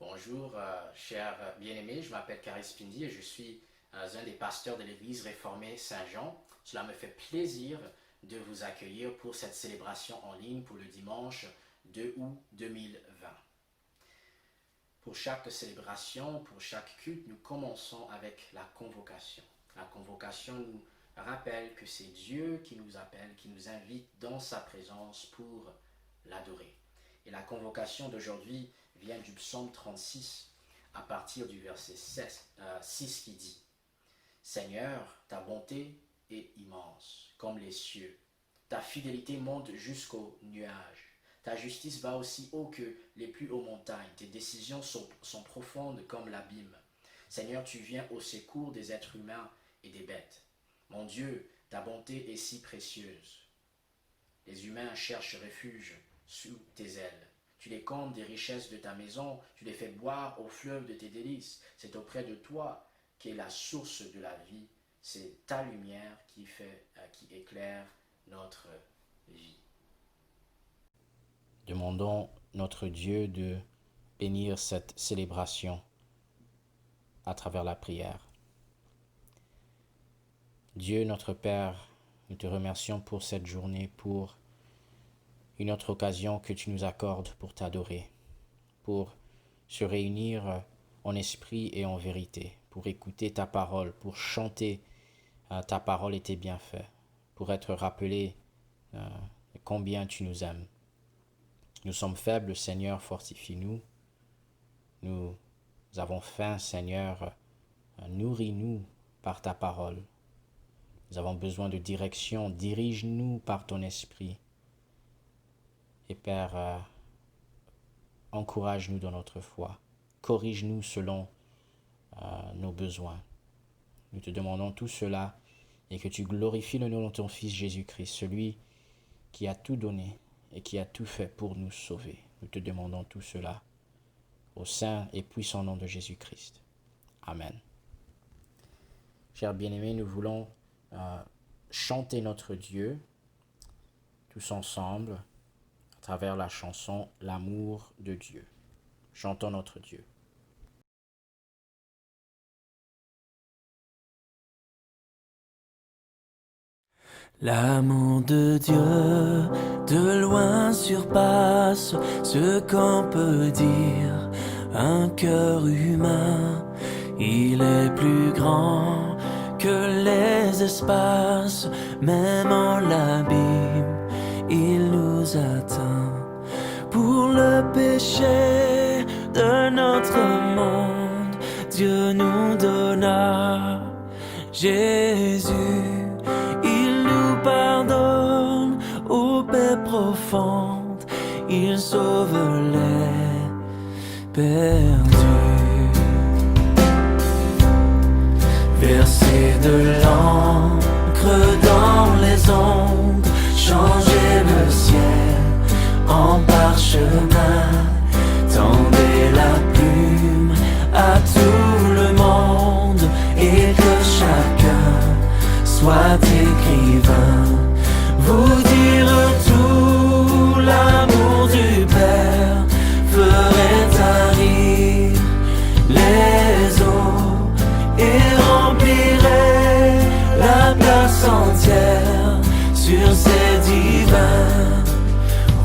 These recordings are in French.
Bonjour, chers bien-aimés, je m'appelle Caris Pindi et je suis un des pasteurs de l'église réformée Saint-Jean. Cela me fait plaisir de vous accueillir pour cette célébration en ligne pour le dimanche 2 août 2020. Pour chaque célébration, pour chaque culte, nous commençons avec la convocation. La convocation nous rappelle que c'est Dieu qui nous appelle, qui nous invite dans sa présence pour l'adorer. Et la convocation d'aujourd'hui vient du psaume 36 à partir du verset 6 qui dit « Seigneur, ta bonté est immense comme les cieux, ta fidélité monte jusqu'aux nuages, ta justice va aussi haut que les plus hautes montagnes, tes décisions sont profondes comme l'abîme. Seigneur, tu viens au secours des êtres humains et des bêtes. Mon Dieu, ta bonté est si précieuse. Les humains cherchent refuge sous tes ailes. Tu les combles des richesses de ta maison, tu les fais boire au fleuve de tes délices. C'est auprès de toi qu'est la source de la vie. C'est ta lumière qui éclaire notre vie. » Demandons notre Dieu de bénir cette célébration à travers la prière. Dieu notre Père, nous te remercions pour cette journée, pour une autre occasion que tu nous accordes pour t'adorer, pour se réunir en esprit et en vérité, pour écouter ta parole, pour chanter ta parole et tes bienfaits, pour être rappelé combien tu nous aimes. Nous sommes faibles, Seigneur, fortifie-nous. Nous avons faim, Seigneur, nourris-nous par ta parole. Nous avons besoin de direction, dirige-nous par ton esprit. Et Père, encourage-nous dans notre foi, corrige-nous selon nos besoins. Nous te demandons tout cela et que tu glorifies le nom de ton Fils Jésus-Christ, celui qui a tout donné et qui a tout fait pour nous sauver. Nous te demandons tout cela au saint et puissant nom de Jésus-Christ. Amen. Chers bien-aimés, nous voulons chanter notre Dieu tous ensemble à travers la chanson « L'amour de Dieu ». Chantons notre Dieu. L'amour de Dieu de loin surpasse ce qu'on peut dire. Un cœur humain, il est plus grand que les espaces, même en l'abîme, il nous atteint. Pour le péché de notre monde, Dieu nous donna Jésus. Il nous pardonne aux paix profondes, il sauve les perdus. Verser de l'encre dans les ondes, changer le ciel en parchemin, tendez la plume à tout le monde et que chacun soit écrivain, vous dire tout l'amour du Père ferait tarir les eaux et remplirait la place entière sur ces divins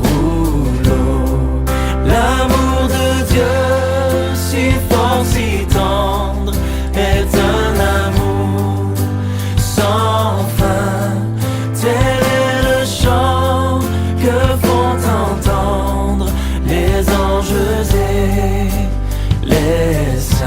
rouleaux. L'amour de Dieu si fort, si tendre est un amour sans fin. Tel est le chant que font entendre les anges et les saints.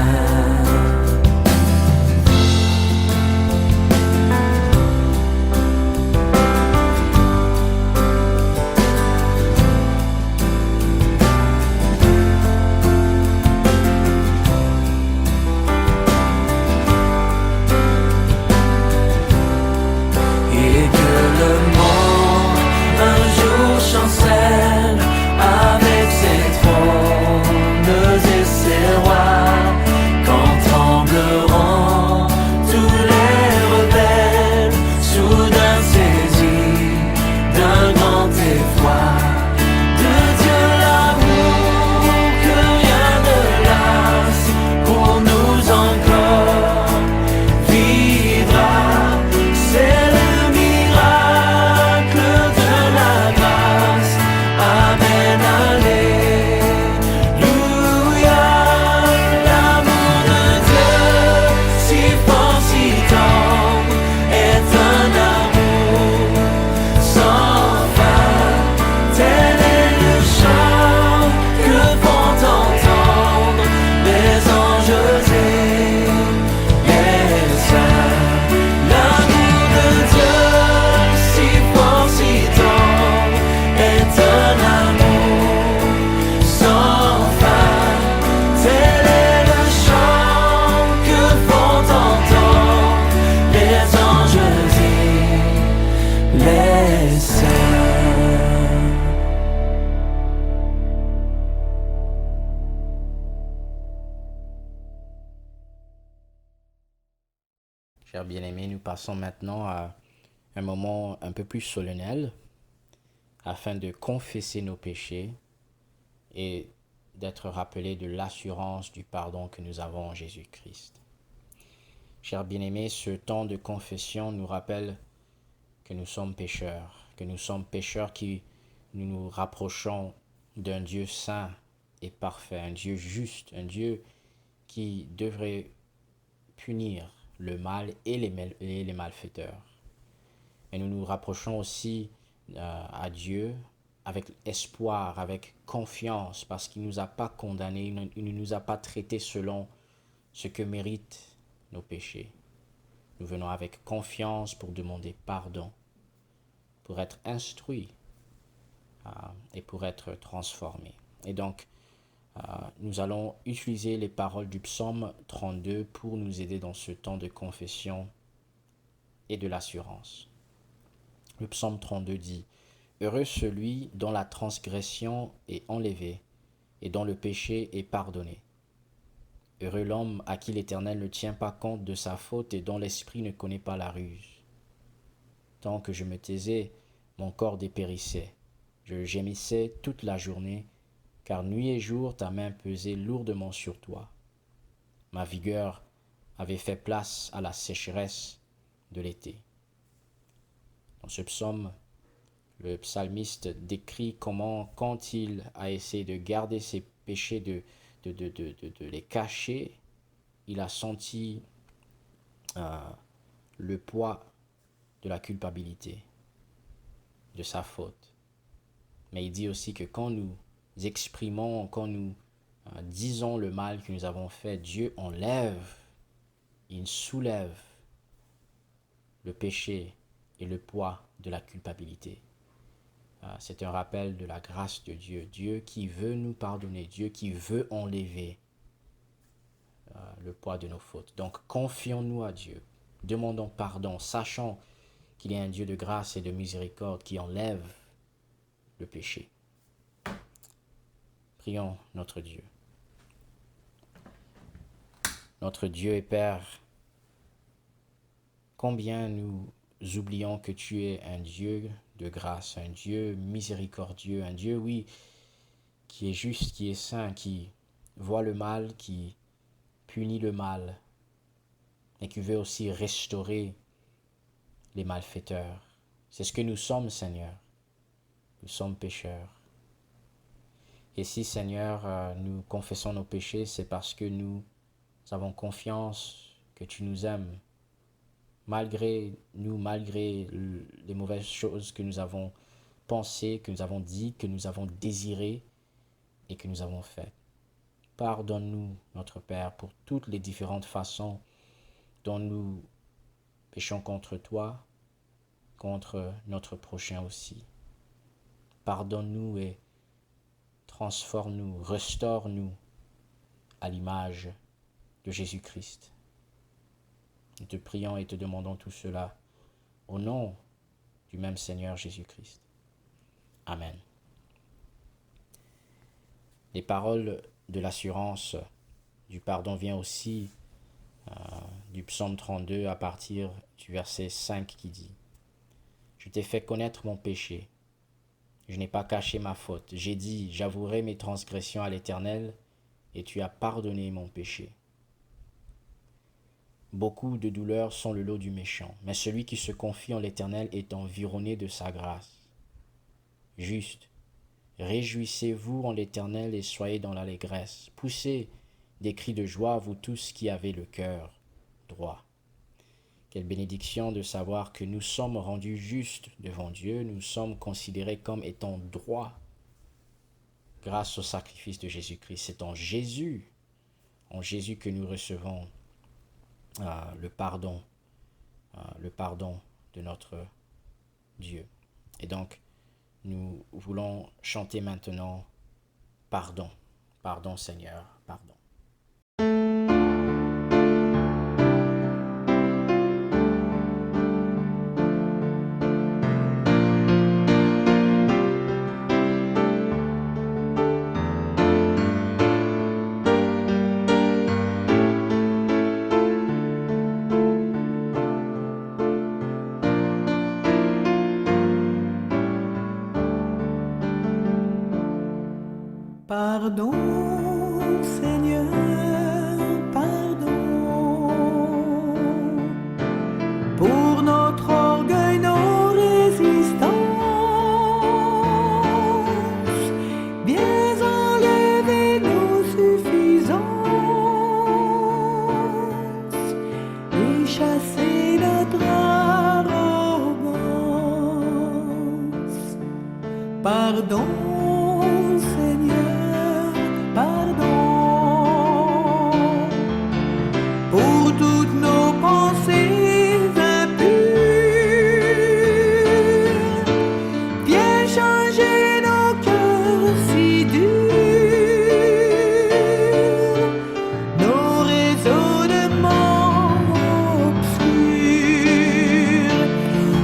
Chers bien-aimés, nous passons maintenant à un moment un peu plus solennel afin de confesser nos péchés et d'être rappelés de l'assurance du pardon que nous avons en Jésus-Christ. Chers bien-aimés, ce temps de confession nous rappelle que nous sommes pécheurs qui nous rapprochons d'un Dieu saint et parfait, un Dieu juste, un Dieu qui devrait punir le mal et les malfaiteurs. Et nous nous rapprochons aussi à Dieu avec espoir, avec confiance, parce qu'il ne nous a pas condamnés, il ne nous a pas traités selon ce que méritent nos péchés. Nous venons avec confiance pour demander pardon, pour être instruits et pour être transformés. Et donc, nous allons utiliser les paroles du psaume 32 pour nous aider dans ce temps de confession et de l'assurance. Le psaume 32 dit « Heureux celui dont la transgression est enlevée et dont le péché est pardonné. Heureux l'homme à qui l'Éternel ne tient pas compte de sa faute et dont l'esprit ne connaît pas la ruse. Tant que je me taisais, mon corps dépérissait. Je gémissais toute la journée, car nuit et jour ta main pesait lourdement sur toi. Ma vigueur avait fait place à la sécheresse de l'été. » Dans ce psaume, le psalmiste décrit comment, quand il a essayé de garder ses péchés, de les cacher, il a senti le poids de la culpabilité, de sa faute. Mais il dit aussi que quand nous exprimons, quand nous disons le mal que nous avons fait, Dieu enlève, il soulève le péché et le poids de la culpabilité. C'est un rappel de la grâce de Dieu, Dieu qui veut nous pardonner, Dieu qui veut enlever le poids de nos fautes. Donc confions-nous à Dieu, demandons pardon, sachant qu'il est un Dieu de grâce et de miséricorde qui enlève le péché. Prions notre Dieu. Notre Dieu et Père, combien nous oublions que tu es un Dieu de grâce, un Dieu miséricordieux, un Dieu, oui, qui est juste, qui est saint, qui voit le mal, qui punit le mal, et qui veut aussi restaurer les malfaiteurs. C'est ce que nous sommes, Seigneur. Nous sommes pécheurs. Et si, Seigneur, nous confessons nos péchés, c'est parce que nous avons confiance que tu nous aimes, malgré nous, malgré les mauvaises choses que nous avons pensées, que nous avons dites, que nous avons désirées et que nous avons faites. Pardonne-nous, notre Père, pour toutes les différentes façons dont nous péchons contre toi, contre notre prochain aussi. Pardonne-nous et transforme-nous, restaure-nous à l'image de Jésus-Christ. Nous te prions et te demandons tout cela au nom du même Seigneur Jésus-Christ. Amen. Les paroles de l'assurance du pardon viennent aussi du psaume 32 à partir du verset 5 qui dit « Je t'ai fait connaître mon péché. Je n'ai pas caché ma faute. J'ai dit, j'avouerai mes transgressions à l'Éternel, et tu as pardonné mon péché. Beaucoup de douleurs sont le lot du méchant, mais celui qui se confie en l'Éternel est environné de sa grâce. Juste, réjouissez-vous en l'Éternel et soyez dans l'allégresse. Poussez des cris de joie, vous tous qui avez le cœur droit. Quelle bénédiction de savoir que nous sommes rendus justes devant Dieu, nous sommes considérés comme étant droits grâce au sacrifice de Jésus-Christ. C'est en Jésus que nous recevons le pardon de notre Dieu. Et donc, nous voulons chanter maintenant « Pardon, pardon Seigneur, pardon ». Pardon, Seigneur, pardon, pour notre orgueil, nos résistances. Viens enlever nos suffisances et chasser notre arrogance. Pardon, Seigneur, pardon, pour toutes nos pensées impures. Viens changer nos cœurs si durs, nos raisonnements obscurs.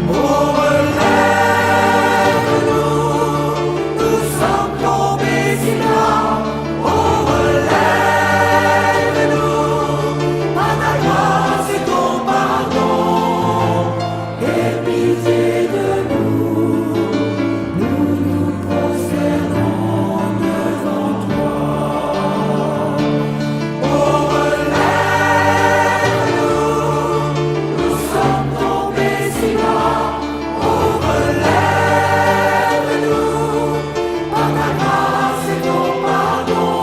Oh, relève-nous, nous sommes tombés si bas. Oh, relève-nous, par ta grâce et ton pardon. Aie pitié de nous, nous nous prosternons devant toi. Oh, relève-nous, nous sommes tombés si bas. Oh, relève-nous, par ta grâce et ton pardon.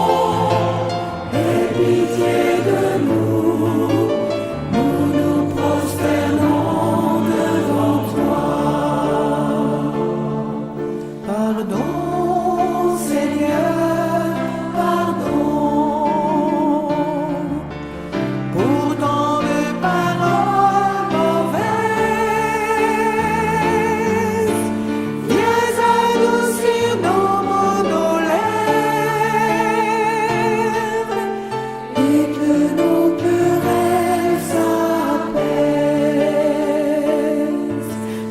Aie pitié de nous, nous nous prosternons devant toi. Pardon, Seigneur, pardon, pour tant de paroles mauvaises. Viens adoucir nos mots, nos lèvres, et que nos querelles s'apaisent.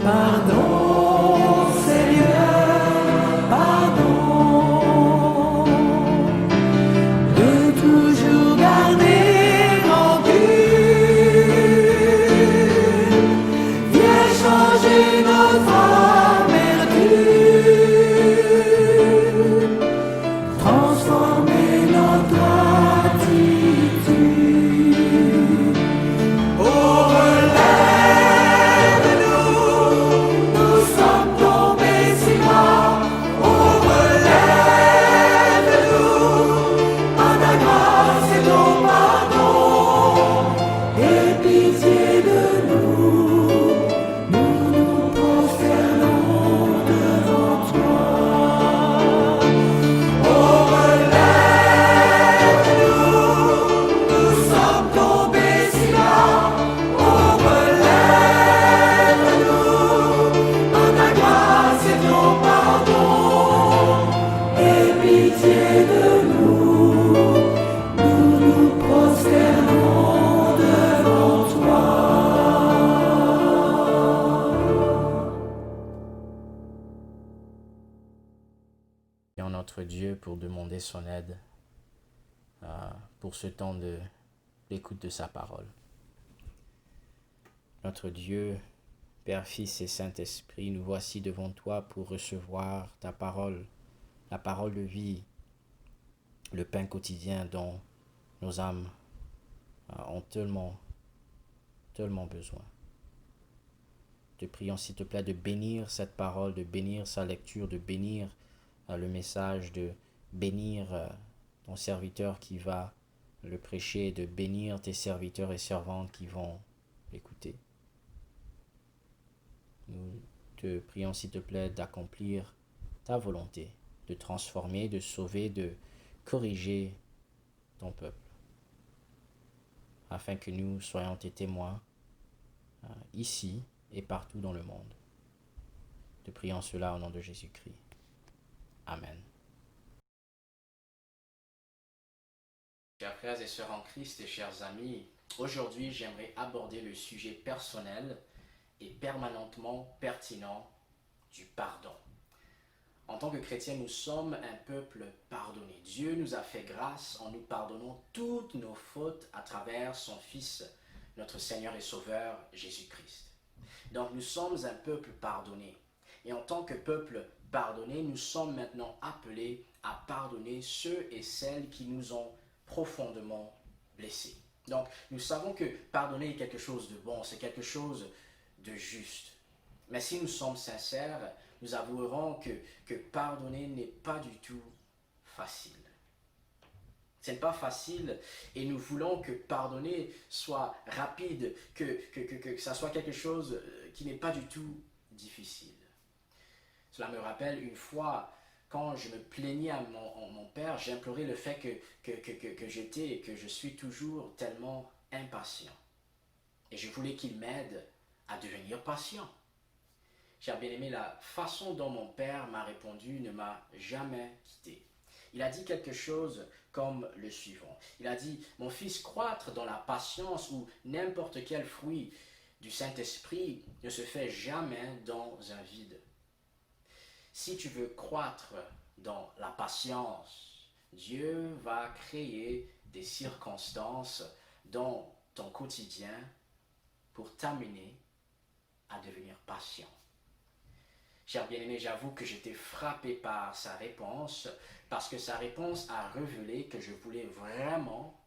Pardon, Seigneur, pardon, de toujours garder rancune. Viens changer notre amertume, transformer notre attitude. Oh, relève-nous, nous sommes tombés si bas. Oh, relève-nous, par ta grâce et ton pardon. Aie pitié de nous, nous nous prosternons devant toi. Oh, relève-nous, nous sommes tombés si bas. Oh, relève-nous, par ta grâce et ton pardon. Aie pitié de nous, nous nous prosternons devant toi. Prions notre Dieu pour demander son aide pour ce temps de l'écoute de sa parole. Notre Dieu, Père, Fils et Saint-Esprit, nous voici devant toi pour recevoir ta parole, la parole de vie, le pain quotidien dont nos âmes ont tellement besoin. Te prions s'il te plaît de bénir cette parole, de bénir sa lecture, de bénir le message, de bénir ton serviteur qui va le prêcher, de bénir tes serviteurs et servantes qui vont l'écouter. Nous te prions s'il te plaît d'accomplir ta volonté, de transformer, de sauver, de corriger ton peuple, afin que nous soyons tes témoins ici et partout dans le monde. Te prions cela au nom de Jésus-Christ. Amen. Chers frères et sœurs en Christ et chers amis, aujourd'hui j'aimerais aborder le sujet personnel et permanentement pertinent du pardon. En tant que chrétiens, nous sommes un peuple pardonné. Dieu nous a fait grâce en nous pardonnant toutes nos fautes à travers son Fils, notre Seigneur et Sauveur Jésus-Christ. Donc nous sommes un peuple pardonné. Et en tant que peuple pardonné, nous sommes maintenant appelés à pardonner ceux et celles qui nous ont profondément blessés. Donc, nous savons que pardonner est quelque chose de bon, c'est quelque chose de juste. Mais si nous sommes sincères, nous avouerons que pardonner n'est pas du tout facile. Ce n'est pas facile et nous voulons que pardonner soit rapide, que ça soit quelque chose qui n'est pas du tout difficile. Cela me rappelle une fois, quand je me plaignais à mon père, j'implorais le fait que j'étais et que je suis toujours tellement impatient. Et je voulais qu'il m'aide à devenir patient. Cher bien-aimé, la façon dont mon père m'a répondu ne m'a jamais quitté. Il a dit quelque chose comme le suivant. Il a dit, mon fils, croître dans la patience ou n'importe quel fruit du Saint-Esprit ne se fait jamais dans un vide. Si tu veux croître dans la patience, Dieu va créer des circonstances dans ton quotidien pour t'amener à devenir patient. Cher bien-aimé, j'avoue que j'étais frappé par sa réponse parce que sa réponse a révélé que je voulais vraiment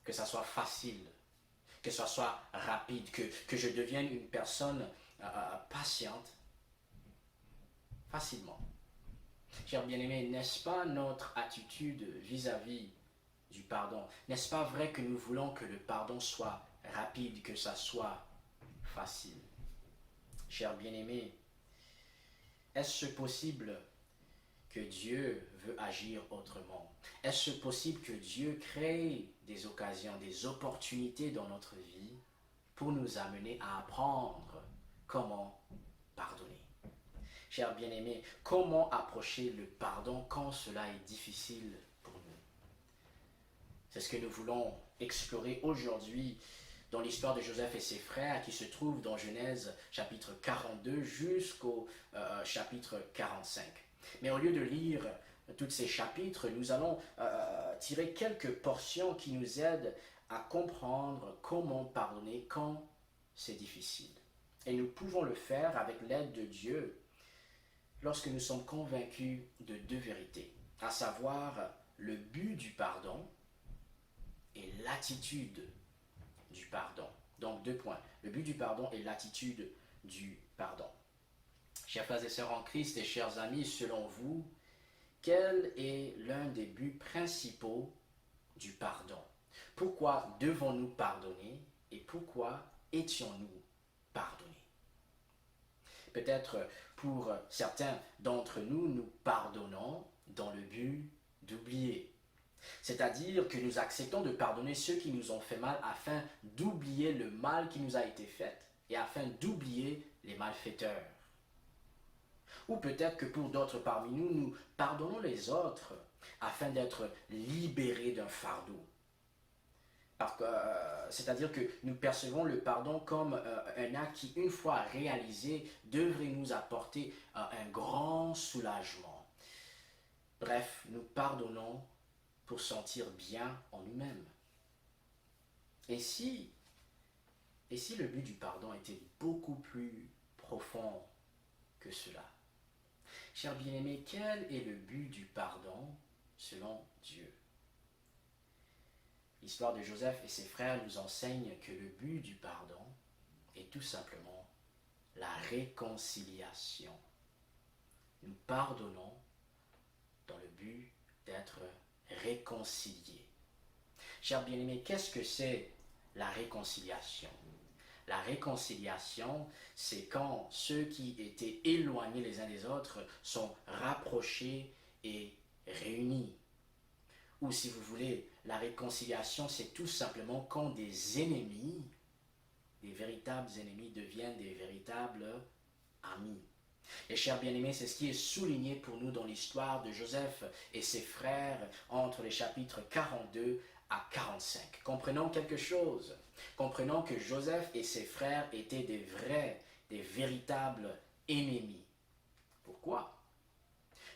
que ça soit facile, que ça soit rapide, que je devienne une personne patiente facilement. Cher bien-aimé, n'est-ce pas notre attitude vis-à-vis du pardon? N'est-ce pas vrai que nous voulons que le pardon soit rapide, que ça soit facile? Cher bien-aimé, est-ce possible que Dieu veut agir autrement? Est-ce possible que Dieu crée des occasions, des opportunités dans notre vie pour nous amener à apprendre comment pardonner? Cher bien-aimé, comment approcher le pardon quand cela est difficile pour nous? C'est ce que nous voulons explorer aujourd'hui dans l'histoire de Joseph et ses frères qui se trouve dans Genèse chapitre 42 jusqu'au chapitre 45. Mais au lieu de lire tous ces chapitres, nous allons tirer quelques portions qui nous aident à comprendre comment pardonner quand c'est difficile. Et nous pouvons le faire avec l'aide de Dieu lorsque nous sommes convaincus de deux vérités, à savoir le but du pardon et l'attitude du pardon. Donc 2 points, le but du pardon et l'attitude du pardon. Chers frères et sœurs en Christ et chers amis, selon vous, quel est l'un des buts principaux du pardon? Pourquoi devons-nous pardonner et pourquoi étions-nous pardonnés? Peut-être pour certains d'entre nous, nous pardonnons dans le but d'oublier. C'est-à-dire que nous acceptons de pardonner ceux qui nous ont fait mal afin d'oublier le mal qui nous a été fait et afin d'oublier les malfaiteurs. Ou peut-être que pour d'autres parmi nous, nous pardonnons les autres afin d'être libérés d'un fardeau. C'est-à-dire que nous percevons le pardon comme un acte qui, une fois réalisé, devrait nous apporter un grand soulagement. Bref, nous pardonnons pour sentir bien en nous-mêmes. Et si le but du pardon était beaucoup plus profond que cela? Chers bien-aimés, quel est le but du pardon selon Dieu? L'histoire de Joseph et ses frères nous enseigne que le but du pardon est tout simplement la réconciliation. Nous pardonnons dans le but d'être réconciliés. Chers bien-aimés, qu'est-ce que c'est la réconciliation? La réconciliation, c'est quand ceux qui étaient éloignés les uns des autres sont rapprochés et réunis. Ou si vous voulez, la réconciliation, c'est tout simplement quand des ennemis, des véritables ennemis, deviennent des véritables amis. Et chers bien-aimés, c'est ce qui est souligné pour nous dans l'histoire de Joseph et ses frères entre les chapitres 42 à 45. Comprenons quelque chose. Comprenons que Joseph et ses frères étaient des véritables ennemis. Pourquoi?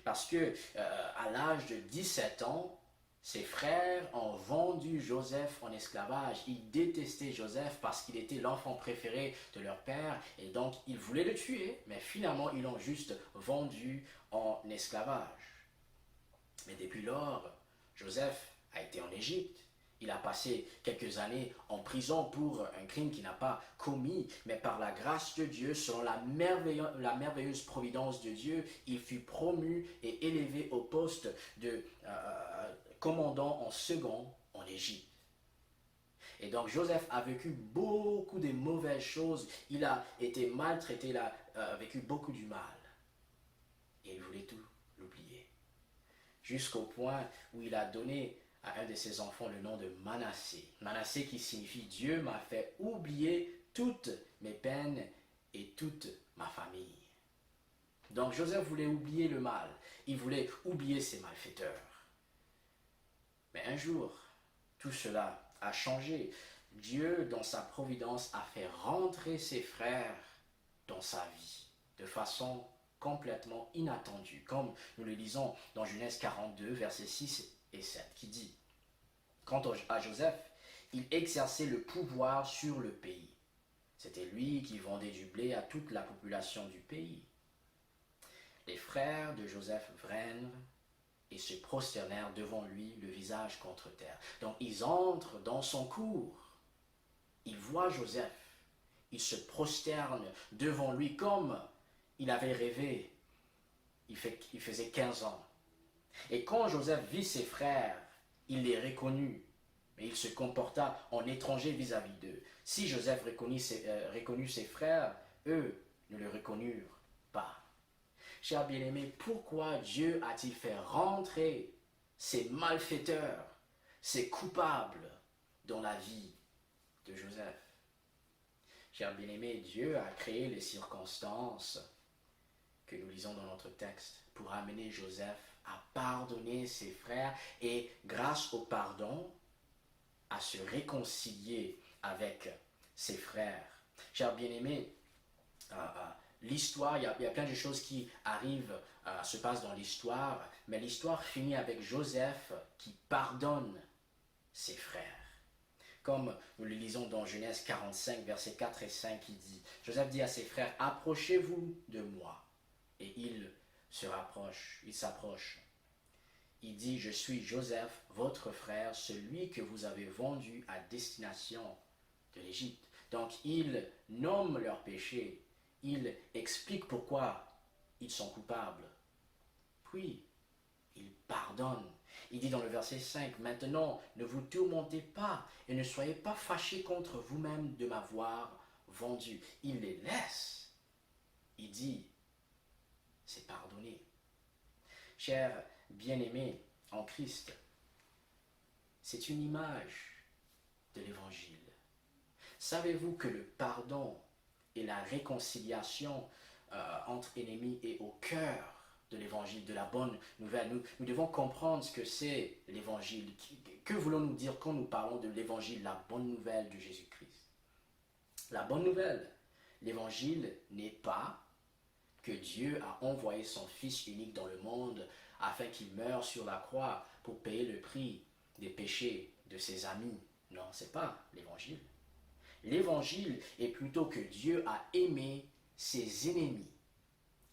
Parce que à l'âge de 17 ans, Ses frères ont vendu Joseph en esclavage. Ils détestaient Joseph parce qu'il était l'enfant préféré de leur père et donc ils voulaient le tuer, mais finalement ils l'ont juste vendu en esclavage. Mais depuis lors, Joseph a été en Égypte. Il a passé quelques années en prison pour un crime qu'il n'a pas commis, mais par la grâce de Dieu, selon la merveilleuse providence de Dieu, il fut promu et élevé au poste de commandant en second en Égypte. Et donc Joseph a vécu beaucoup de mauvaises choses, il a été maltraité, il a vécu beaucoup du mal. Et il voulait tout l'oublier. Jusqu'au point où il a donné à un de ses enfants le nom de Manassé. Manassé qui signifie Dieu m'a fait oublier toutes mes peines et toute ma famille. Donc Joseph voulait oublier le mal, il voulait oublier ses malfaiteurs. Mais un jour, tout cela a changé. Dieu, dans sa providence, a fait rentrer ses frères dans sa vie de façon complètement inattendue, comme nous le lisons dans Genèse 42, versets 6 et 7, qui dit « Quant à Joseph, il exerçait le pouvoir sur le pays. C'était lui qui vendait du blé à toute la population du pays. Les frères de Joseph vinrent et se prosternèrent devant lui, le visage contre terre. » Donc ils entrent dans son cour. Ils voient Joseph. Ils se prosternent devant lui comme il avait rêvé. Il faisait 15 ans. Et quand Joseph vit ses frères, il les reconnut. Mais il se comporta en étranger vis-à-vis d'eux. Si Joseph reconnut ses frères, eux ne le reconnurent pas. Chers bien-aimés, pourquoi Dieu a-t-il fait rentrer ces malfaiteurs, ces coupables dans la vie de Joseph? Chers bien-aimés, Dieu a créé les circonstances que nous lisons dans notre texte pour amener Joseph à pardonner ses frères et grâce au pardon, à se réconcilier avec ses frères. Chers bien-aimés, l'histoire, il y a plein de choses qui arrivent, se passent dans l'histoire, mais l'histoire finit avec Joseph qui pardonne ses frères. Comme nous le lisons dans Genèse 45, versets 4 et 5, qui dit, Joseph dit à ses frères, « Approchez-vous de moi. » Et il s'approche. Il dit, « Je suis Joseph, votre frère, celui que vous avez vendu à destination de l'Égypte. » Donc il nomme leurs péchés. Il explique pourquoi ils sont coupables. Puis, il pardonne. Il dit dans le verset 5, « Maintenant, ne vous tourmentez pas et ne soyez pas fâchés contre vous-même de m'avoir vendu. » Il les laisse. Il dit, « C'est pardonné. » Chers bien-aimés en Christ, c'est une image de l'Évangile. Savez-vous que le pardon et la réconciliation entre ennemis est au cœur de l'Évangile, de la bonne nouvelle? Nous devons comprendre ce que c'est l'Évangile. Que voulons-nous dire quand nous parlons de l'Évangile, la bonne nouvelle de Jésus-Christ? La bonne nouvelle, l'Évangile n'est pas que Dieu a envoyé son Fils unique dans le monde afin qu'il meure sur la croix pour payer le prix des péchés de ses amis. Non, ce n'est pas l'Évangile. L'Évangile est plutôt que Dieu a aimé ses ennemis.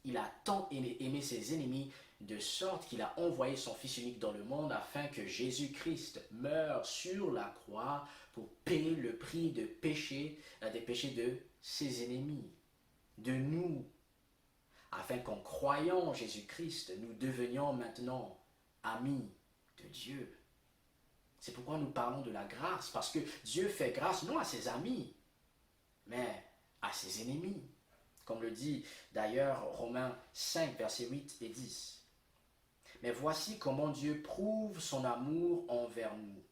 Il a tant aimé ses ennemis de sorte qu'il a envoyé son Fils unique dans le monde afin que Jésus-Christ meure sur la croix pour payer le prix des péchés de ses ennemis, de nous, afin qu'en croyant en Jésus-Christ, nous devenions maintenant amis de Dieu. C'est pourquoi nous parlons de la grâce, parce que Dieu fait grâce non à ses amis, mais à ses ennemis. Comme le dit d'ailleurs Romains 5, versets 8 et 10. Mais voici comment Dieu prouve son amour envers nous.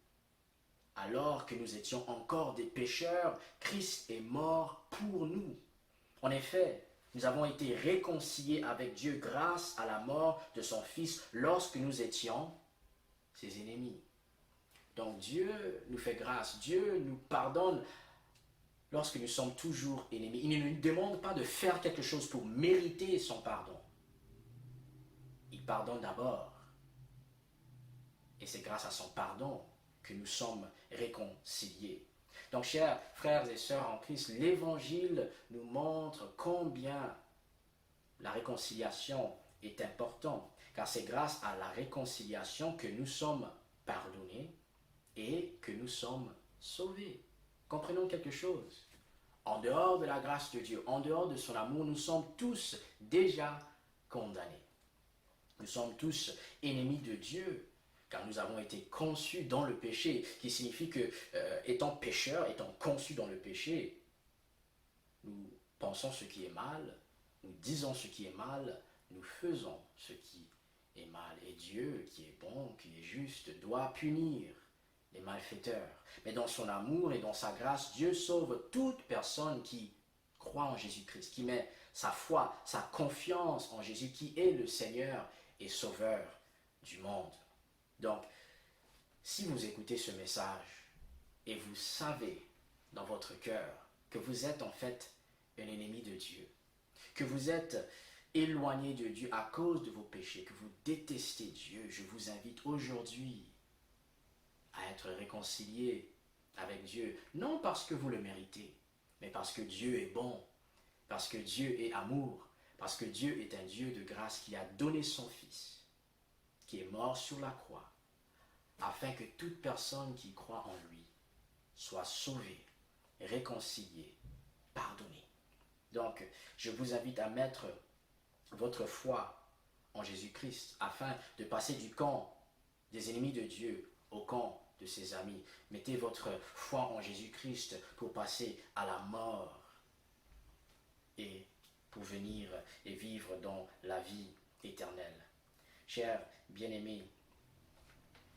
Alors que nous étions encore des pécheurs, Christ est mort pour nous. En effet, nous avons été réconciliés avec Dieu grâce à la mort de son Fils lorsque nous étions ses ennemis. Donc Dieu nous fait grâce, Dieu nous pardonne lorsque nous sommes toujours ennemis. Il ne nous demande pas de faire quelque chose pour mériter son pardon. Il pardonne d'abord. Et et c'est grâce à son pardon que nous sommes réconciliés. Donc, chers frères et sœurs en Christ, l'Évangile nous montre combien la réconciliation est importante, car c'est grâce à la réconciliation que nous sommes pardonnés et que nous sommes sauvés. Comprenons quelque chose. En dehors de la grâce de Dieu, en dehors de son amour, nous sommes tous déjà condamnés. Nous sommes tous ennemis de Dieu, car nous avons été conçus dans le péché, qui signifie que, étant pécheurs, étant conçus dans le péché, nous pensons ce qui est mal, nous disons ce qui est mal, nous faisons ce qui est mal. Et Dieu, qui est bon, qui est juste, doit punir les malfaiteurs. Mais dans son amour et dans sa grâce, Dieu sauve toute personne qui croit en Jésus-Christ, qui met sa foi, sa confiance en Jésus, qui est le Seigneur et Sauveur du monde. Donc, si vous écoutez ce message et vous savez dans votre cœur que vous êtes en fait un ennemi de Dieu, que vous êtes éloigné de Dieu à cause de vos péchés, que vous détestez Dieu, je vous invite aujourd'hui à être réconcilié avec Dieu, non parce que vous le méritez, mais parce que Dieu est bon, parce que Dieu est amour, parce que Dieu est un Dieu de grâce qui a donné son Fils, qui est mort sur la croix, afin que toute personne qui croit en lui soit sauvée, réconciliée, pardonnée. Donc, je vous invite à mettre votre foi en Jésus-Christ afin de passer du camp des ennemis de Dieu au camp de ses amis. Mettez votre foi en Jésus-Christ pour passer à la mort et pour venir et vivre dans la vie éternelle. Chers bien-aimés,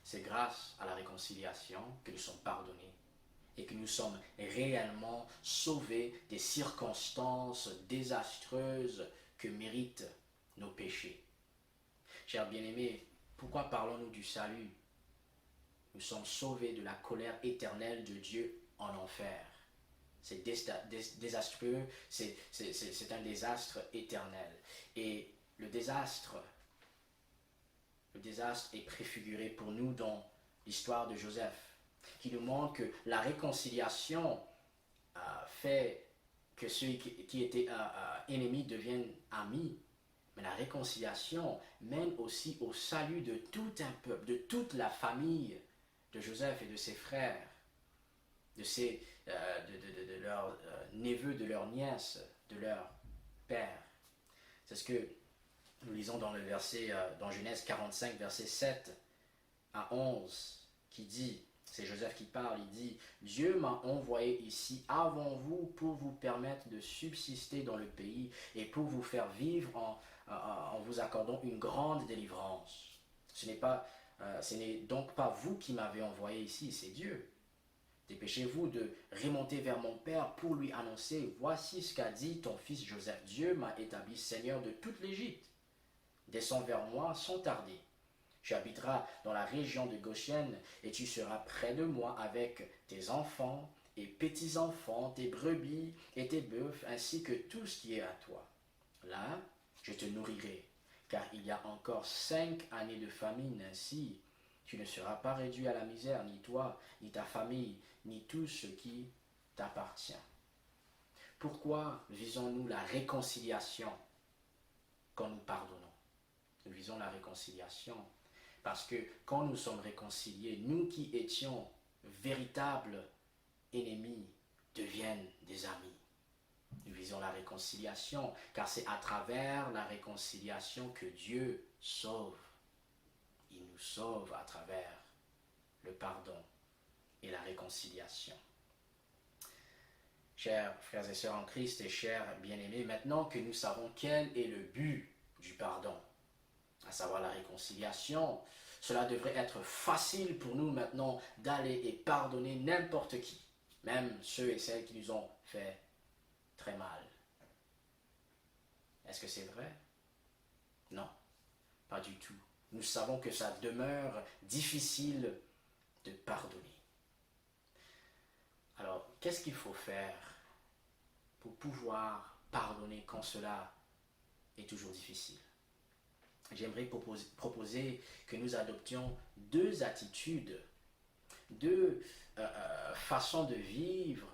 c'est grâce à la réconciliation que nous sommes pardonnés et que nous sommes réellement sauvés des circonstances désastreuses que méritent nos péchés. Chers bien-aimés, pourquoi parlons-nous du salut? Nous sommes sauvés de la colère éternelle de Dieu en enfer. C'est désastreux, c'est un désastre éternel. Et le désastre est préfiguré pour nous dans l'histoire de Joseph, qui nous montre que la réconciliation fait que ceux qui étaient ennemis deviennent amis. Mais la réconciliation mène aussi au salut de tout un peuple, de toute la famille de Joseph et de ses frères, de leurs neveux, de leurs nièces, de leur père. C'est ce que nous lisons dans le verset, dans Genèse 45, verset 7 à 11, qui dit, c'est Joseph qui parle, il dit « Dieu m'a envoyé ici avant vous pour vous permettre de subsister dans le pays et pour vous faire vivre en vous accordant une grande délivrance. Ce n'est donc pas vous qui m'avez envoyé ici, c'est Dieu. Dépêchez-vous de remonter vers mon père pour lui annoncer, voici ce qu'a dit ton fils Joseph. Dieu m'a établi seigneur de toute l'Égypte. Descends vers moi sans tarder. Tu habiteras dans la région de Goshen et tu seras près de moi avec tes enfants et petits-enfants, tes brebis et tes bœufs, ainsi que tout ce qui est à toi. Là, je te nourrirai, car il y a encore 5 années de famine, ainsi tu ne seras pas réduit à la misère, ni toi, ni ta famille, ni tout ce qui t'appartient. Pourquoi visons-nous la réconciliation quand nous pardonnons? Nous visons la réconciliation parce que quand nous sommes réconciliés, nous qui étions véritables ennemis deviennent des amis. Nous visons la réconciliation car c'est à travers la réconciliation que Dieu sauve. Il nous sauve à travers le pardon et la réconciliation. Chers frères et sœurs en Christ et chers bien-aimés, maintenant que nous savons quel est le but du pardon, à savoir la réconciliation, cela devrait être facile pour nous maintenant d'aller et pardonner n'importe qui, même ceux et celles qui nous ont fait très mal. Est-ce que c'est vrai? Non, pas du tout. Nous savons que ça demeure difficile de pardonner. Alors, qu'est-ce qu'il faut faire pour pouvoir pardonner quand cela est toujours difficile? j'aimerais proposer que nous adoptions deux attitudes, deux façons de vivre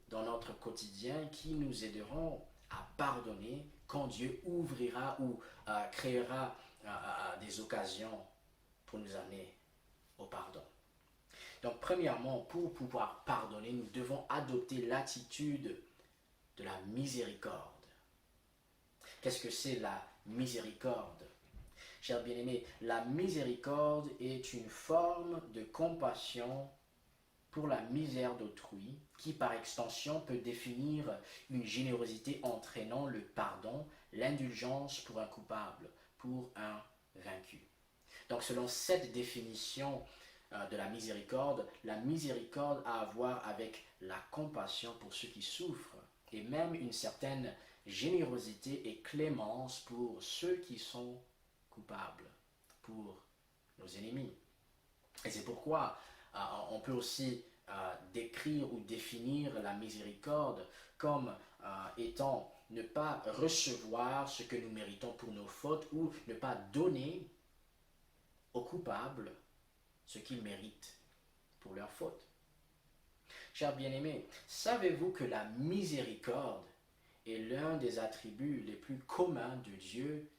dans notre quotidien qui nous aideront à pardonner quand Dieu ouvrira ou créera des occasions pour nous amener au pardon. Donc, premièrement, pour pouvoir pardonner, nous devons adopter l'attitude de la miséricorde. Qu'est-ce que c'est la miséricorde? Chers bien-aimés, la miséricorde est une forme de compassion pour la misère d'autrui qui, par extension, peut définir une générosité entraînant le pardon, l'indulgence pour un coupable, pour un vaincu. Donc, selon cette définition de la miséricorde a à voir avec la compassion pour ceux qui souffrent et même une certaine générosité et clémence pour ceux qui sont coupables, pour nos ennemis. Et c'est pourquoi on peut aussi décrire ou définir la miséricorde comme étant ne pas recevoir ce que nous méritons pour nos fautes ou ne pas donner aux coupables ce qu'ils méritent pour leurs fautes. Chers bien-aimés, savez-vous que la miséricorde est l'un des attributs les plus communs de Dieu,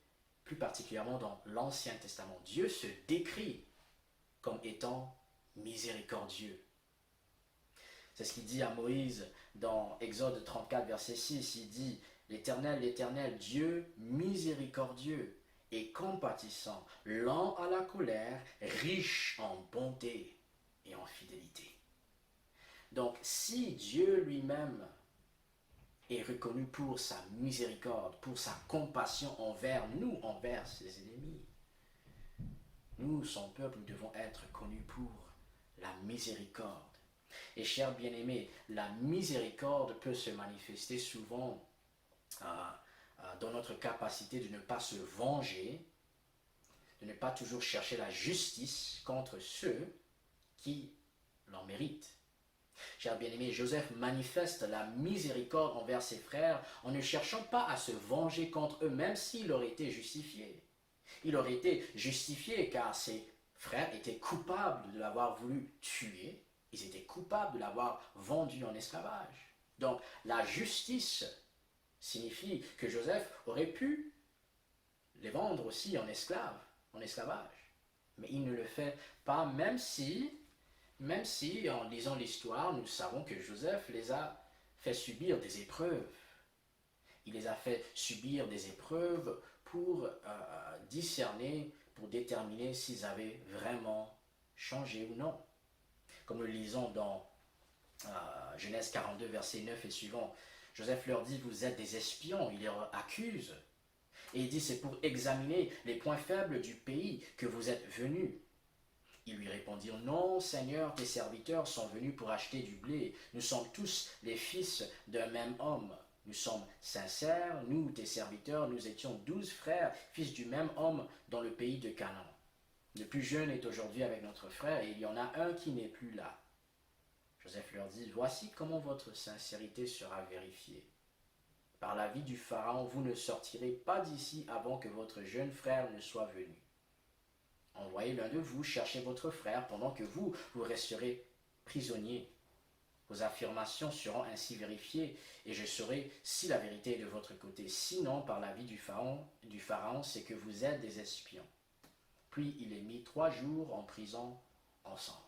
plus particulièrement dans l'Ancien Testament? Dieu se décrit comme étant miséricordieux. C'est ce qu'il dit à Moïse dans Exode 34, verset 6. Il dit « L'Éternel, l'Éternel, Dieu miséricordieux et compatissant, lent à la colère, riche en bonté et en fidélité. » Donc, si Dieu lui-même est reconnu pour sa miséricorde, pour sa compassion envers nous, envers ses ennemis, nous, son peuple, nous devons être connus pour la miséricorde. Et chers bien-aimés, la miséricorde peut se manifester souvent dans notre capacité de ne pas se venger, de ne pas toujours chercher la justice contre ceux qui l'en méritent. Chers bien-aimés, Joseph manifeste la miséricorde envers ses frères en ne cherchant pas à se venger contre eux, même s'il aurait été justifié. Il aurait été justifié car ses frères étaient coupables de l'avoir voulu tuer, ils étaient coupables de l'avoir vendu en esclavage. Donc la justice signifie que Joseph aurait pu les vendre aussi en esclavage. Mais il ne le fait pas, même si en lisant l'histoire, nous savons que Joseph les a fait subir des épreuves. Il les a fait subir des épreuves pour discerner, pour déterminer s'ils avaient vraiment changé ou non. Comme nous le lisons dans Genèse 42, verset 9 et suivant, Joseph leur dit, vous êtes des espions, il les accuse. Et il dit, c'est pour examiner les points faibles du pays que vous êtes venus. Ils lui répondirent, non, Seigneur, tes serviteurs sont venus pour acheter du blé. Nous sommes tous les fils d'un même homme. Nous sommes sincères, nous, tes serviteurs, nous étions 12 frères, fils du même homme dans le pays de Canaan. Le plus jeune est aujourd'hui avec notre frère et il y en a un qui n'est plus là. Joseph leur dit, voici comment votre sincérité sera vérifiée. Par la vie du Pharaon, vous ne sortirez pas d'ici avant que votre jeune frère ne soit venu. Envoyez l'un de vous chercher votre frère pendant que vous resterez prisonniers. Vos affirmations seront ainsi vérifiées et je saurai si la vérité est de votre côté. Sinon, par la vie du Pharaon, c'est que vous êtes des espions. Puis il les mit 3 jours en prison ensemble.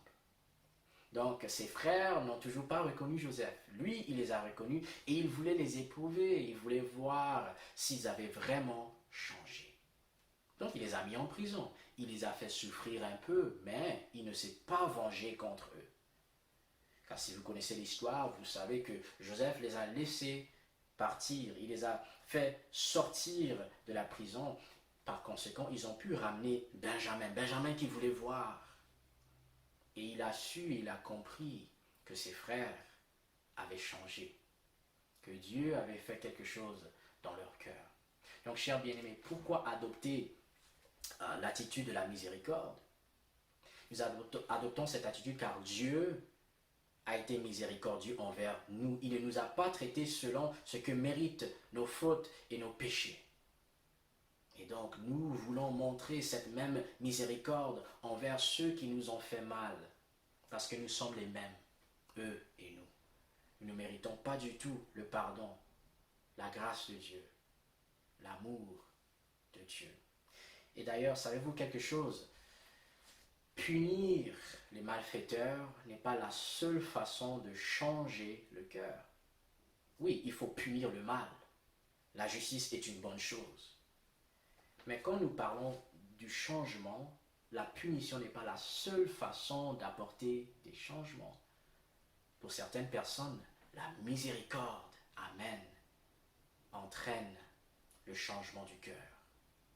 Donc ses frères n'ont toujours pas reconnu Joseph. Lui, il les a reconnus et il voulait les éprouver. Il voulait voir s'ils avaient vraiment changé. Donc il les a mis en prison. Il les a fait souffrir un peu, mais il ne s'est pas vengé contre eux. Car si vous connaissez l'histoire, vous savez que Joseph les a laissés partir. Il les a fait sortir de la prison. Par conséquent, ils ont pu ramener Benjamin qu'il voulait voir. Et il a su, il a compris que ses frères avaient changé, que Dieu avait fait quelque chose dans leur cœur. Donc, chers bien-aimés, pourquoi adopter l'attitude de la miséricorde? Nous adoptons cette attitude car Dieu a été miséricordieux envers nous. Il ne nous a pas traités selon ce que méritent nos fautes et nos péchés. Et donc, nous voulons montrer cette même miséricorde envers ceux qui nous ont fait mal, parce que nous sommes les mêmes, eux et nous. Nous ne méritons pas du tout le pardon, la grâce de Dieu, l'amour de Dieu. Et d'ailleurs, savez-vous quelque chose? Punir les malfaiteurs n'est pas la seule façon de changer le cœur. Oui, il faut punir le mal. La justice est une bonne chose. Mais quand nous parlons du changement, la punition n'est pas la seule façon d'apporter des changements. Pour certaines personnes, la miséricorde, amen, entraîne le changement du cœur.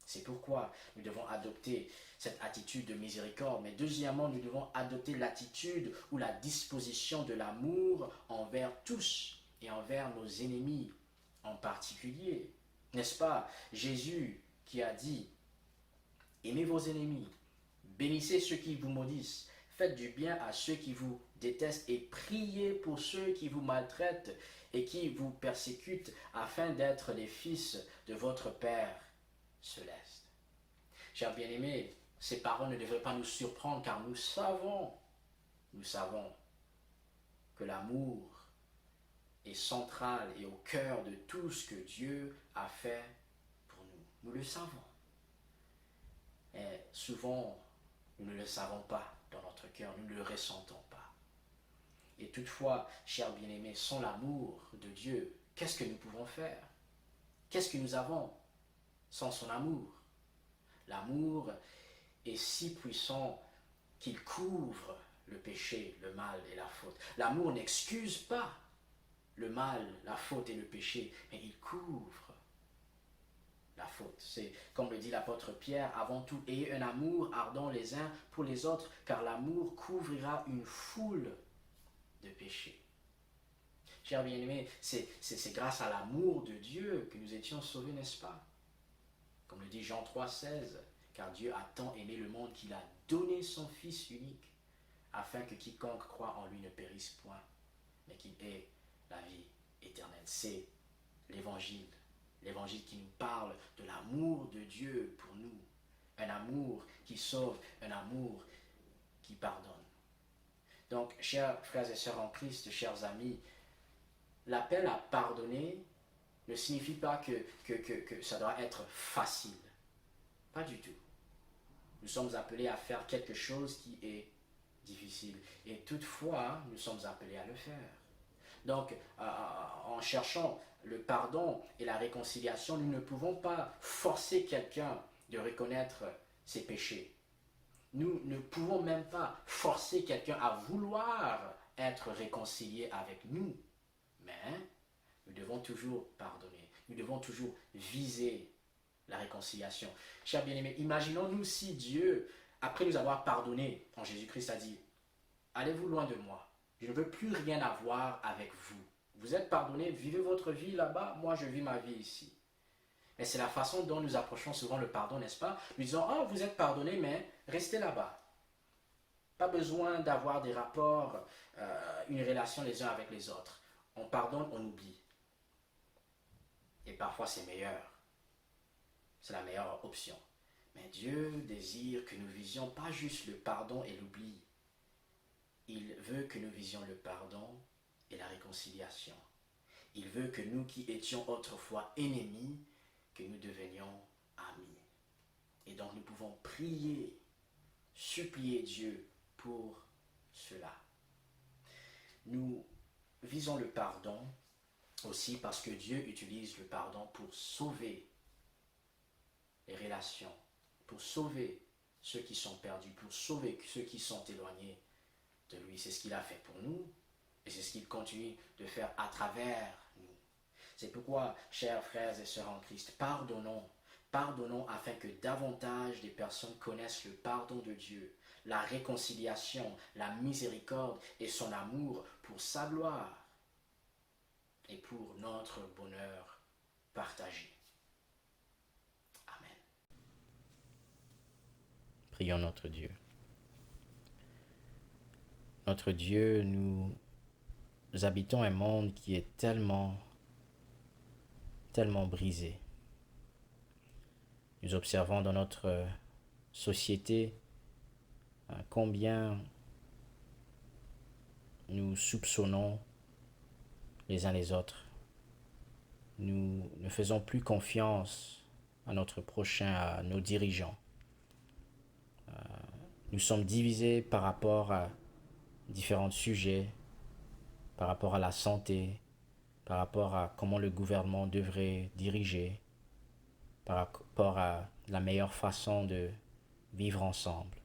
C'est pourquoi nous devons adopter cette attitude de miséricorde. Mais deuxièmement, nous devons adopter l'attitude ou la disposition de l'amour envers tous et envers nos ennemis en particulier. N'est-ce pas Jésus qui a dit « Aimez vos ennemis, bénissez ceux qui vous maudissent, faites du bien à ceux qui vous détestent et priez pour ceux qui vous maltraitent et qui vous persécutent afin d'être les fils de votre Père céleste. » Chers bien-aimés, ces paroles ne devraient pas nous surprendre car nous savons que l'amour est central et au cœur de tout ce que Dieu a fait pour nous. Nous le savons. Et souvent, nous ne le savons pas dans notre cœur, nous ne le ressentons pas. Et toutefois, chers bien-aimés, sans l'amour de Dieu, qu'est-ce que nous pouvons faire? Qu'est-ce que nous avons sans son amour? L'amour est si puissant qu'il couvre le péché, le mal et la faute. L'amour n'excuse pas le mal, la faute et le péché, mais il couvre la faute. C'est comme le dit l'apôtre Pierre, avant tout, ayez un amour ardent les uns pour les autres, car l'amour couvrira une foule de péchés. Chers bien-aimés, c'est grâce à l'amour de Dieu que nous étions sauvés, n'est-ce pas? Comme le dit Jean 3,16, car Dieu a tant aimé le monde qu'il a donné son Fils unique, afin que quiconque croit en lui ne périsse point, mais qu'il ait la vie éternelle. C'est l'évangile qui nous parle de l'amour de Dieu pour nous. Un amour qui sauve, un amour qui pardonne. Donc, chers frères et sœurs en Christ, chers amis, l'appel à pardonner ne signifie pas que ça doit être facile. Pas du tout. Nous sommes appelés à faire quelque chose qui est difficile. Et toutefois, nous sommes appelés à le faire. Donc, en cherchant le pardon et la réconciliation, nous ne pouvons pas forcer quelqu'un de reconnaître ses péchés. Nous ne pouvons même pas forcer quelqu'un à vouloir être réconcilié avec nous. Mais nous devons toujours pardonner. Nous devons toujours viser la réconciliation. Chers bien-aimés, imaginons-nous si Dieu, après nous avoir pardonné en Jésus-Christ, a dit « Allez-vous loin de moi. Je ne veux plus rien avoir avec vous. Vous êtes pardonnés, vivez votre vie là-bas, moi je vis ma vie ici. » Mais c'est la façon dont nous approchons souvent le pardon, n'est-ce pas? Nous disons « Oh, vous êtes pardonnés, mais restez là-bas. » Pas besoin d'avoir des rapports, une relation les uns avec les autres. On pardonne, on oublie. Et parfois c'est meilleur. C'est la meilleure option. Mais Dieu désire que nous visions pas juste le pardon et l'oubli. Il veut que nous visions le pardon et la réconciliation. Il veut que nous qui étions autrefois ennemis, que nous devenions amis. Et donc nous pouvons prier, supplier Dieu pour cela. Nous visons le pardon aussi parce que Dieu utilise le pardon pour sauver les relations, pour sauver ceux qui sont perdus, pour sauver ceux qui sont éloignés de lui. C'est ce qu'il a fait pour nous et c'est ce qu'il continue de faire à travers nous. C'est pourquoi, chers frères et sœurs en Christ, pardonnons afin que davantage des personnes connaissent le pardon de Dieu, la réconciliation, la miséricorde et son amour pour sa gloire et pour notre bonheur partagé. Amen. Prions notre Dieu. Notre Dieu, nous habitons un monde qui est tellement brisé. Nous observons dans notre société combien nous soupçonnons les uns les autres. Nous ne faisons plus confiance à notre prochain, à nos dirigeants. Nous sommes divisés par rapport à différents sujets, par rapport à la santé, par rapport à comment le gouvernement devrait diriger, par rapport à la meilleure façon de vivre ensemble.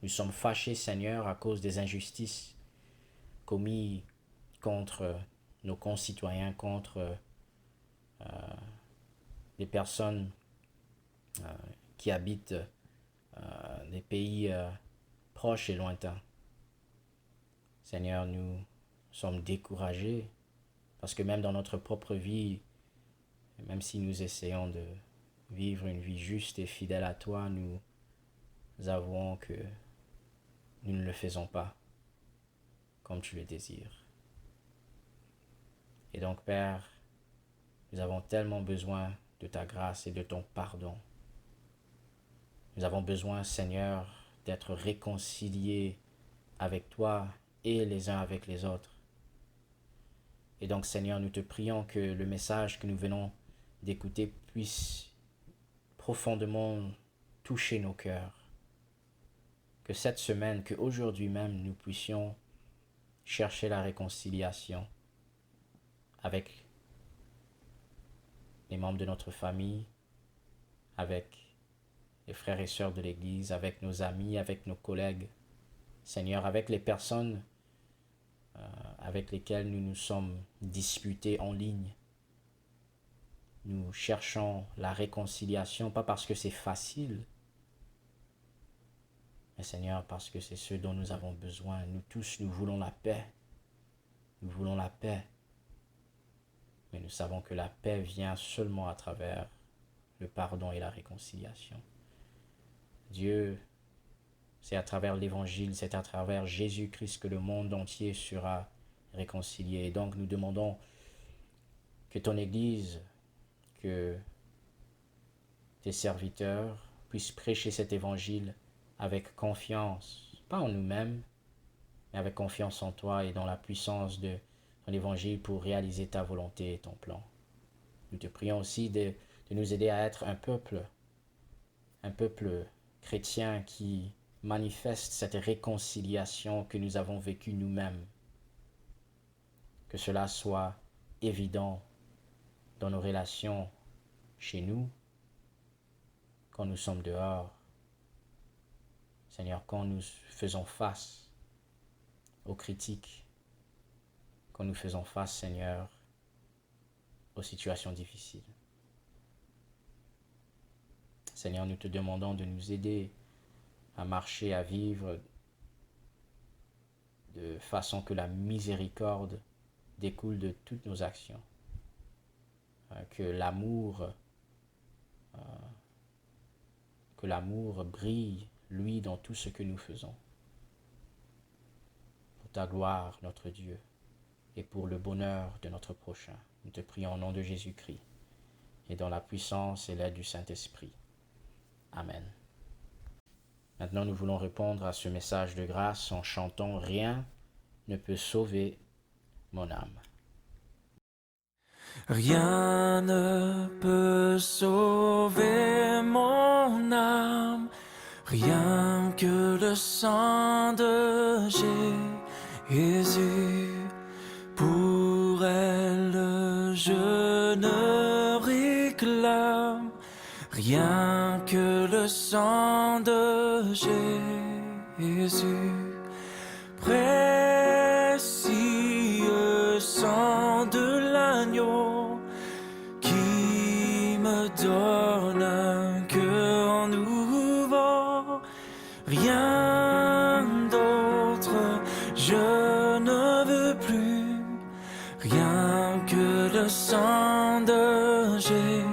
Nous sommes fâchés, Seigneur, à cause des injustices commises contre nos concitoyens, contre les personnes qui habitent des pays proches et lointains. Seigneur, nous sommes découragés parce que même dans notre propre vie, même si nous essayons de vivre une vie juste et fidèle à toi, nous avouons que nous ne le faisons pas comme tu le désires. Et donc, Père, nous avons tellement besoin de ta grâce et de ton pardon. Nous avons besoin, Seigneur, d'être réconciliés avec toi et les uns avec les autres. Et donc, Seigneur, nous te prions que le message que nous venons d'écouter puisse profondément toucher nos cœurs. Que cette semaine, qu'aujourd'hui même, nous puissions chercher la réconciliation avec les membres de notre famille, avec les frères et sœurs de l'Église, avec nos amis, avec nos collègues, Seigneur, avec les personnes avec lesquelles nous nous sommes disputés en ligne. Nous cherchons la réconciliation, pas parce que c'est facile, mais Seigneur, parce que c'est ce dont nous avons besoin. Nous tous, nous voulons la paix. Nous voulons la paix. Mais nous savons que la paix vient seulement à travers le pardon et la réconciliation. Dieu, c'est à travers l'Évangile, c'est à travers Jésus-Christ que le monde entier sera réconcilié. Et donc nous demandons que ton Église, que tes serviteurs puissent prêcher cet Évangile avec confiance, pas en nous-mêmes, mais avec confiance en toi et dans la puissance de ton Évangile pour réaliser ta volonté et ton plan. Nous te prions aussi de nous aider à être un peuple chrétien qui manifeste cette réconciliation que nous avons vécue nous-mêmes. Que cela soit évident dans nos relations chez nous, quand nous sommes dehors. Seigneur, quand nous faisons face aux critiques, quand nous faisons face, Seigneur, aux situations difficiles. Seigneur, nous te demandons de nous aider à marcher, à vivre de façon que la miséricorde découle de toutes nos actions. Que l'amour brille, lui, dans tout ce que nous faisons. Pour ta gloire, notre Dieu, et pour le bonheur de notre prochain. Nous te prions au nom de Jésus-Christ et dans la puissance et l'aide du Saint-Esprit. Amen. Maintenant, nous voulons répondre à ce message de grâce en chantant « Rien ne peut sauver mon âme ». Rien ne peut sauver mon âme, rien que le sang de Jésus. Pour elle, je ne réclame rien que le sang de Jésus. Précieux sang de l'agneau qui me donne un cœur nouveau. Rien d'autre je ne veux plus, rien que le sang de Jésus.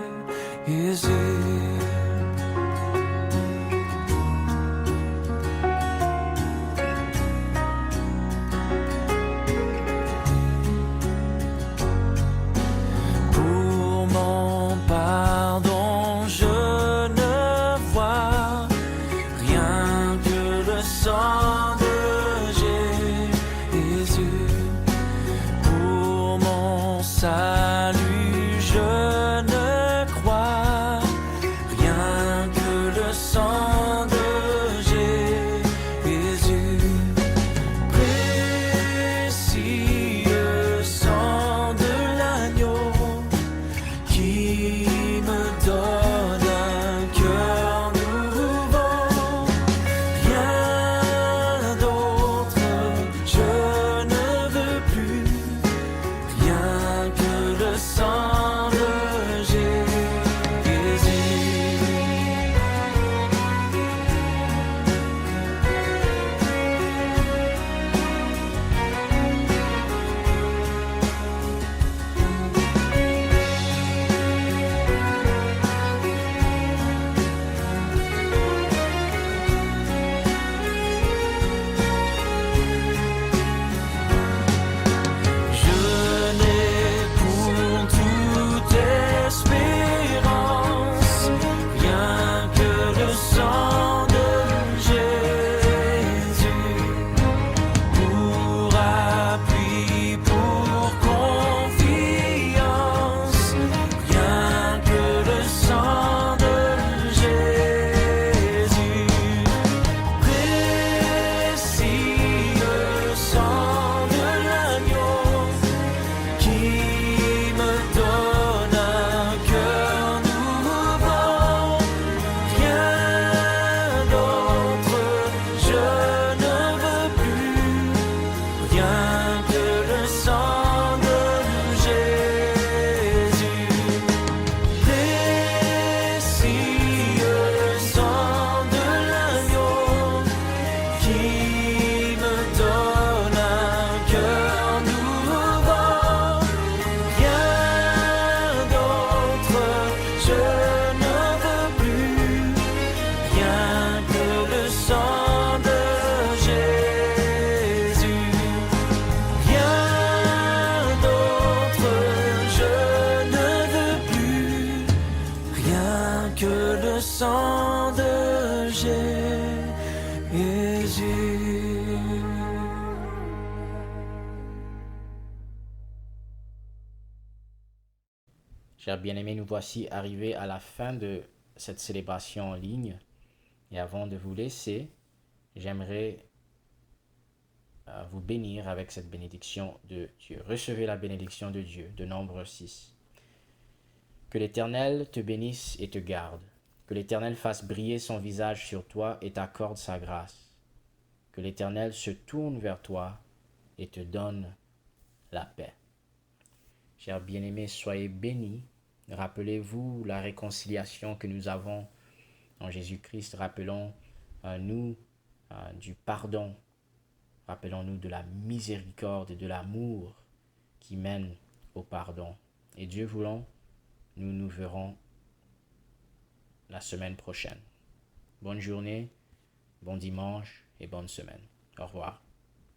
sang de Jésus. Pour mon salut, je ne crois rien que le sang de Jésus. Précieux sang de l'agneau qui me donne un cœur nouveau. Rien d'autre je ne veux plus, rien que le sang de Jésus. Je n'ai pour toute espérance rien que le sang de Jésus. Pour appui, pour confiance, rien que le sang de Jésus. Précieux sang de l'agneau qui me donne un cœur nouveau. Rien d'autre je ne veux plus, rien que le sang de Jésus. Précieux sang de l'agneau qui me donne un cœur nouveau. Rien d'autre je ne veux plus, rien que le sang de Jésus. Rien d'autre je ne veux plus, rien que le sang de Jésus. Chers bien-aimés, nous voici arrivés à la fin de cette célébration en ligne. Et avant de vous laisser, j'aimerais vous bénir avec cette bénédiction de Dieu. Recevez la bénédiction de Dieu, de Nombre 6. Que l'Éternel te bénisse et te garde. Que l'Éternel fasse briller son visage sur toi et t'accorde sa grâce. Que l'Éternel se tourne vers toi et te donne la paix. Chers bien-aimés, soyez bénis. Rappelez-vous la réconciliation que nous avons en Jésus-Christ. Rappelons-nous du pardon. Rappelons-nous de la miséricorde et de l'amour qui mène au pardon. Et Dieu voulant, nous nous verrons la semaine prochaine. Bonne journée, bon dimanche et bonne semaine. Au revoir.